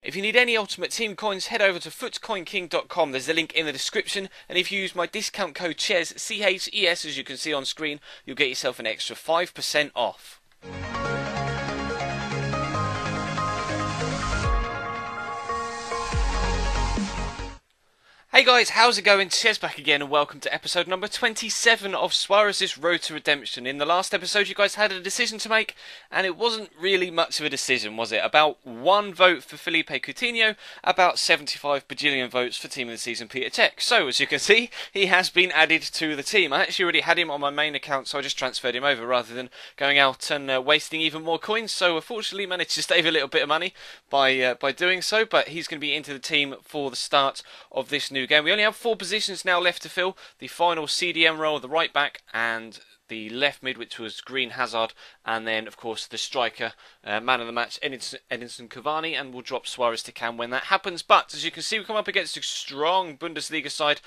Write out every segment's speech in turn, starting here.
If you need any Ultimate Team coins, head over to footcoinking.com. There's a link in the description, and if you use my discount code CHES, CHES, as you can see on screen, you'll get yourself an extra 5% off. Hey guys, how's it going? Chez back again, and welcome to episode number 27 of Suarez's Road to Redemption. In the last episode you guys had a decision to make, and it wasn't really much of a decision, was it? About 1 vote for Felipe Coutinho, about 75 bajillion votes for Team of the Season Peter Cech. So as you can see, he has been added to the team. I actually already had him on my main account, so I just transferred him over rather than going out and wasting even more coins. So unfortunately managed to save a little bit of money by doing so, but he's going to be into the team for the start of this new game. We only have 4 positions now left to fill. The final CDM role, the right back, and the left mid, which was Green Hazard, and then of course the striker, man of the match, Edinson Cavani, and we'll drop Suarez to Cam when that happens. But as you can see, we come up against a strong Bundesliga side,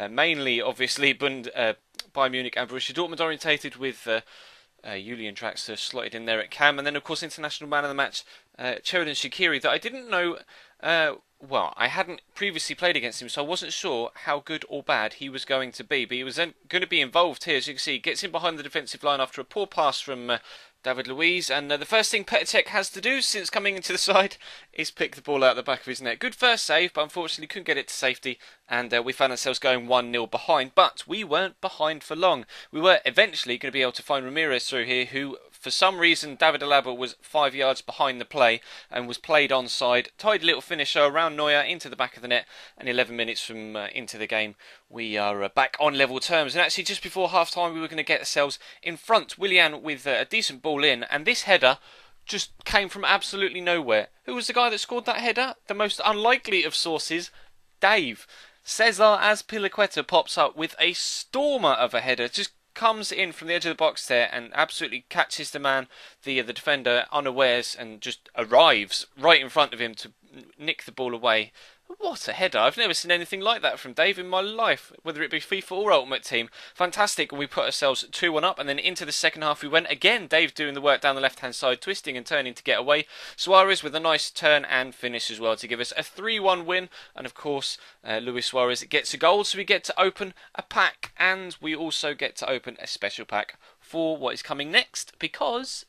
mainly obviously Bayern Munich and Borussia Dortmund orientated, with Julian Draxler slotted in there at Cam, and then of course international man of the match, Sheridan Shaqiri, that I didn't know. Well, I hadn't previously played against him, so I wasn't sure how good or bad he was going to be. But he was then going to be involved here, as you can see. He gets in behind the defensive line after a poor pass from David Luiz. And the first thing Petr Cech has to do since coming into the side is pick the ball out of the back of his net. Good first save, but unfortunately couldn't get it to safety. And we found ourselves going 1-0 behind. But we weren't behind for long. We were eventually going to be able to find Ramirez through here, who, for some reason, David Alaba was 5 yards behind the play and was played onside. Tidy little finisher around Neuer into the back of the net, and 11 minutes from into the game, we are back on level terms. And actually, just before half time, we were going to get ourselves in front. Willian with a decent ball in, and this header just came from absolutely nowhere. Who was the guy that scored that header? The most unlikely of sources, Dave. Cesar Azpilicueta pops up with a stormer of a header. Just comes in from the edge of the box there and absolutely catches the man, the defender, unawares, and just arrives right in front of him to nick the ball away. What a header. I've never seen anything like that from Dave in my life, whether it be FIFA or Ultimate Team. Fantastic. We put ourselves 2-1 up, and then into the second half we went again. Dave doing the work down the left-hand side, twisting and turning to get away. Suarez with a nice turn and finish as well to give us a 3-1 win. And of course, Luis Suarez gets a goal, so we get to open a pack, and we also get to open a special pack for what is coming next, because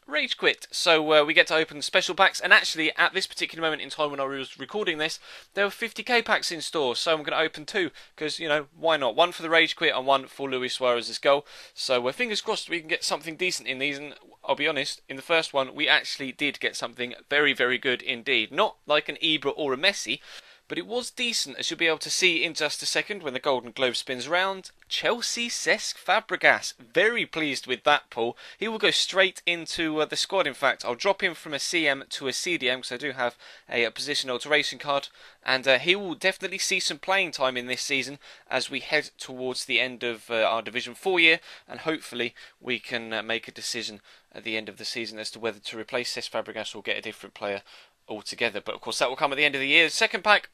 Rage Quit. So we get to open special packs, and actually at this particular moment in time when I was recording this, there were 50k packs in store, so I'm going to open 2, because, you know, why not? 1 for the Rage Quit and 1 for Luis Suarez's goal. So fingers crossed we can get something decent in these, and I'll be honest, in the first one we actually did get something very, very good indeed. Not like an Ibra or a Messi, but it was decent, as you'll be able to see in just a second when the Golden Globe spins around. Chelsea Cesc Fabregas. Very pleased with that pull. He will go straight into the squad. In fact, I'll drop him from a CM to a CDM, because I do have a position alteration card. And he will definitely see some playing time in this season as we head towards the end of our Division 4 year. And hopefully we can make a decision at the end of the season as to whether to replace Cesc Fabregas or get a different player altogether. But of course that will come at the end of the year. Second pack,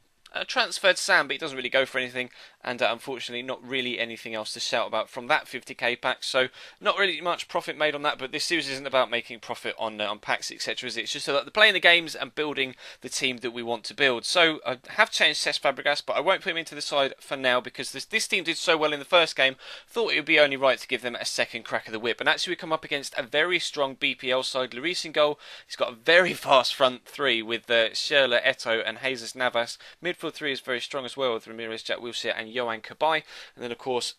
transferred Sam, but he doesn't really go for anything, and unfortunately not really anything else to shout about from that 50k pack, so not really much profit made on that. But this series isn't about making profit on packs, etc. It's just about playing the games and building the team that we want to build. So I have changed Cesc Fabregas, but I won't put him into the side for now, because this team did so well in the first game, thought it would be only right to give them a second crack of the whip. And actually we come up against a very strong BPL side. Lloris in goal. He's got a very fast front 3 with Schürrle, Eto'o and Jesus Navas. Midfield 3 is very strong as well, with Ramirez, Jack Wilshere and Yohan Cabaye. And then of course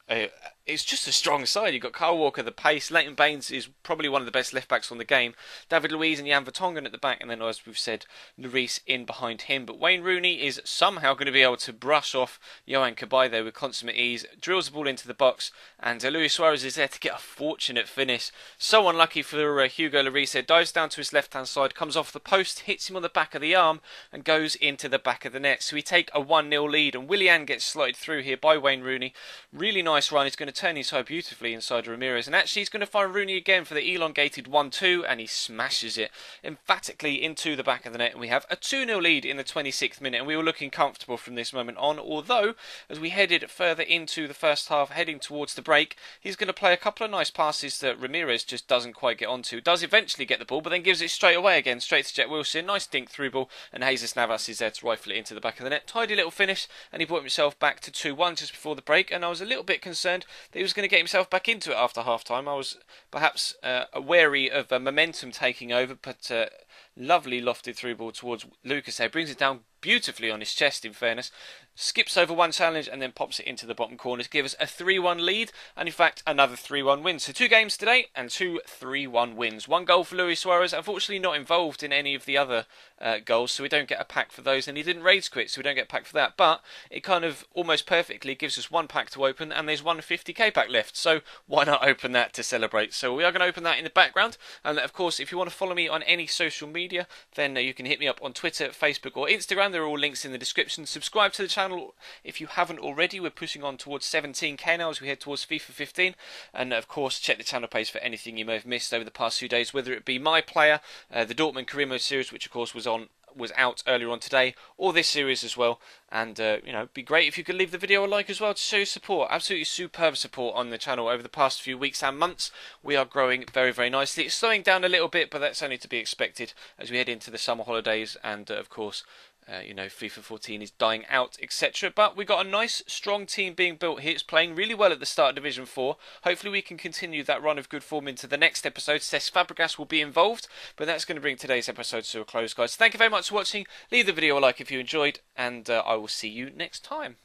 it's just a strong side. You've got Kyle Walker, the pace. Leighton Baines is probably one of the best left backs on the game. David Luiz and Jan Vertonghen at the back, and then as we've said, Lloris in behind him. But Wayne Rooney is somehow going to be able to brush off Yohan Cabaye there with consummate ease, drills the ball into the box, and Luis Suarez is there to get a fortunate finish. So unlucky for Hugo Lloris there. Dives down to his left hand side, comes off the post, hits him on the back of the arm and goes into the back of the net. So we take a 1-0 lead, and Willian gets slotted through here by Wayne Rooney. Really nice run. He's going to turn inside beautifully inside Ramirez, and actually he's going to find Rooney again for the elongated 1-2, and he smashes it emphatically into the back of the net, and we have a 2-0 lead in the 26th minute, and we were looking comfortable from this moment on, although as we headed further into the first half, heading towards the break, he's going to play a couple of nice passes that Ramirez just doesn't quite get onto. Does eventually get the ball, but then gives it straight away again, straight to Jet Wilson. Nice dink through ball, and Jesus Navas is there to rifle it into the back of the net. Tidy little finish, and he brought himself back to 2-1 just before the break, and I was a little bit concerned that he was going to get himself back into it after half-time. I was perhaps wary of momentum taking over, but lovely lofted through ball towards Lucas there. Brings it down beautifully on his chest, in fairness. Skips over one challenge and then pops it into the bottom corner to give us a 3-1 lead, and in fact another 3-1 win. So 2 games today and 2 3-1 wins. 1 goal for Luis Suarez, unfortunately not involved in any of the other goals, so we don't get a pack for those, and he didn't rage quit, so we don't get a pack for that, but it kind of almost perfectly gives us 1 pack to open, and there's one 50k pack left, so why not open that to celebrate? So we are going to open that in the background, and of course if you want to follow me on any social media, then you can hit me up on Twitter, Facebook or Instagram. There are all links in the description. Subscribe to the channel if you haven't already. We're pushing on towards 17k now as we head towards FIFA 15, and of course check the channel page for anything you may have missed over the past few days, whether it be my player, the Dortmund Career Mode series, which of course was out earlier on today, or this series as well. And it'd be great if you could leave the video a like as well to show your support. Absolutely superb support on the channel over the past few weeks and months. We are growing very, very nicely. It's slowing down a little bit, but that's only to be expected as we head into the summer holidays, and of course FIFA 14 is dying out, etc. But we got a nice, strong team being built here. It's playing really well at the start of Division 4. Hopefully we can continue that run of good form into the next episode. Cesc Fabregas will be involved, but that's going to bring today's episode to a close, guys. Thank you very much for watching. Leave the video a like if you enjoyed, and I will see you next time.